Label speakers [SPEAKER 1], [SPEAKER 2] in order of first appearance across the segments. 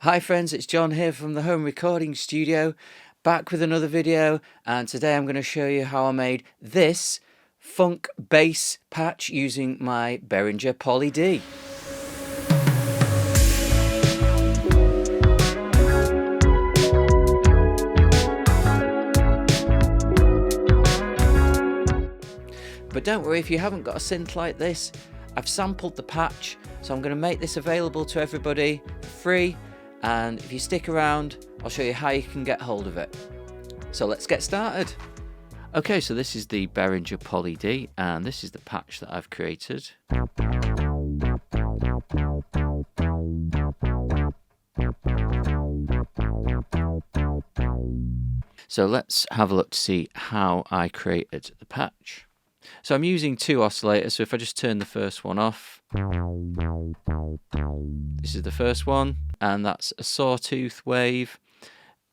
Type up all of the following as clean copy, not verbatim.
[SPEAKER 1] Hi friends, it's John here from the home recording studio, back with another video, and today I'm going to show you how I made this funk bass patch using my Behringer Poly D. But don't worry if you haven't got a synth like this, I've sampled the patch, so I'm going to make this available to everybody for free. And if you stick around, I'll show you how you can get hold of it. So let's get started. Okay, so this is the Behringer Poly D, and this is the patch that I've created. So let's have a look to see how I created the patch. So I'm using two oscillators, so if I just turn the first one off, this is the first one, and that's a sawtooth wave,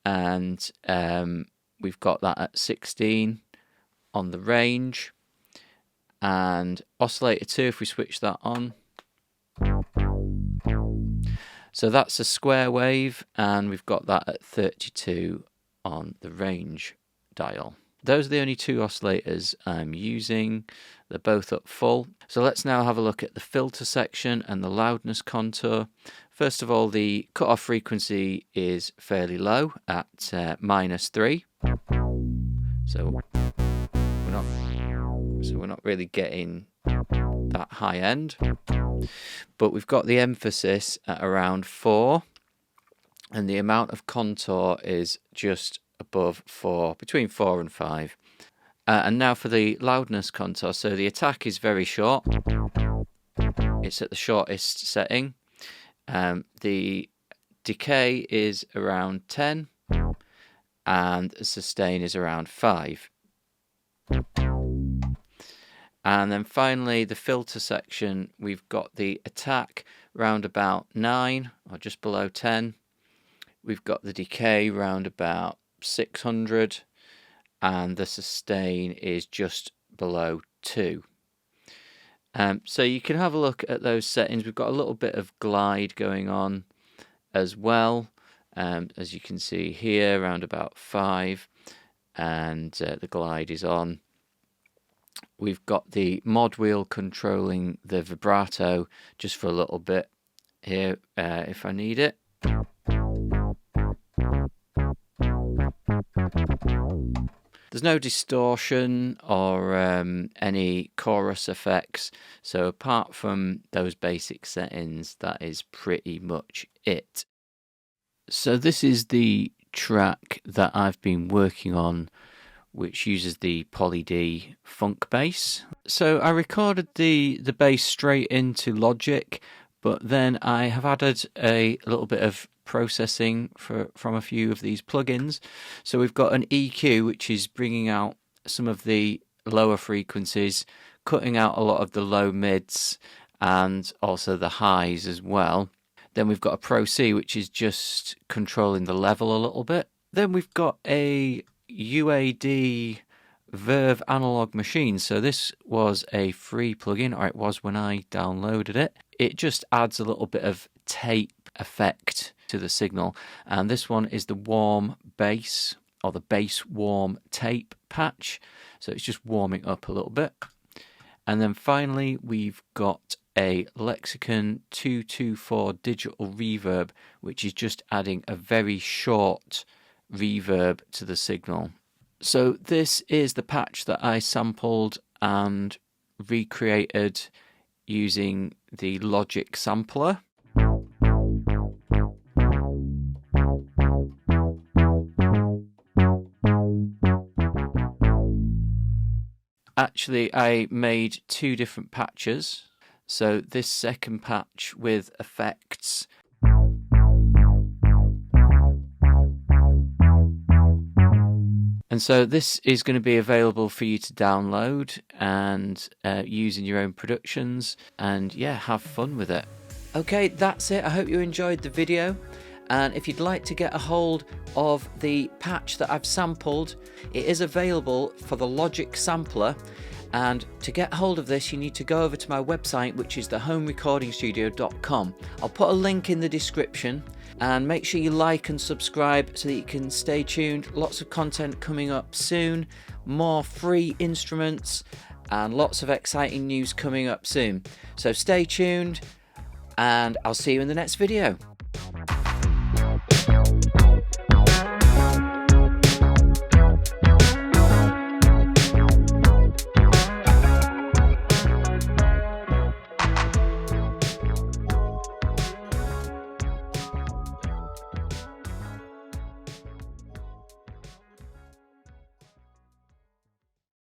[SPEAKER 1] and we've got that at 16 on the range, and oscillator 2, if we switch that on, so that's a square wave, and we've got that at 32 on the range dial. Those are the only two oscillators I'm using. They're both at full. So let's now have a look at the filter section and the loudness contour. First of all, the cutoff frequency is fairly low at -3. So we're not really getting that high end. But we've got the emphasis at around 4, and the amount of contour is just above 4, between 4 and 5. And now for the loudness contour. So the attack is very short. It's at the shortest setting. The decay is around 10, and the sustain is around 5. And then finally, the filter section, we've got the attack round about 9, or just below 10. We've got the decay round about 600, and the sustain is just below 2. So you can have a look at those settings. We've got a little bit of glide going on as well, as you can see here, around about 5, and the glide is on. We've got the mod wheel controlling the vibrato just for a little bit here if I need it. There's no distortion or any chorus effects, so apart from those basic settings, that is pretty much it. So this is the track that I've been working on, which uses the Poly D funk bass. So I recorded the bass straight into Logic, but then I have added a little bit of processing from a few of these plugins. So we've got an EQ, which is bringing out some of the lower frequencies, cutting out a lot of the low mids and also the highs as well. Then we've got a Pro C, which is just controlling the level a little bit. Then we've got a UAD Verve analog machine. So this was a free plugin, or it was when I downloaded it. It just adds a little bit of tape effect to the signal, and this one is the warm bass, or the bass warm tape patch, so it's just warming up a little bit. And then finally we've got a Lexicon 224 digital reverb, which is just adding a very short reverb to the signal. So this is the patch that I sampled and recreated using the Logic sampler. Actually, I made two different patches. So this second patch with effects, and so this is going to be available for you to download and use in your own productions, and yeah, have fun with it. Okay, that's it. I hope you enjoyed the video. And if you'd like to get a hold of the patch that I've sampled, it is available for the Logic sampler. And to get hold of this, you need to go over to my website, which is thehomerecordingstudio.com. I'll put a link in the description, And make sure you like and subscribe so that you can stay tuned. Lots of content coming up soon, more free instruments, and lots of exciting news coming up soon. So stay tuned, and I'll see you in the next video.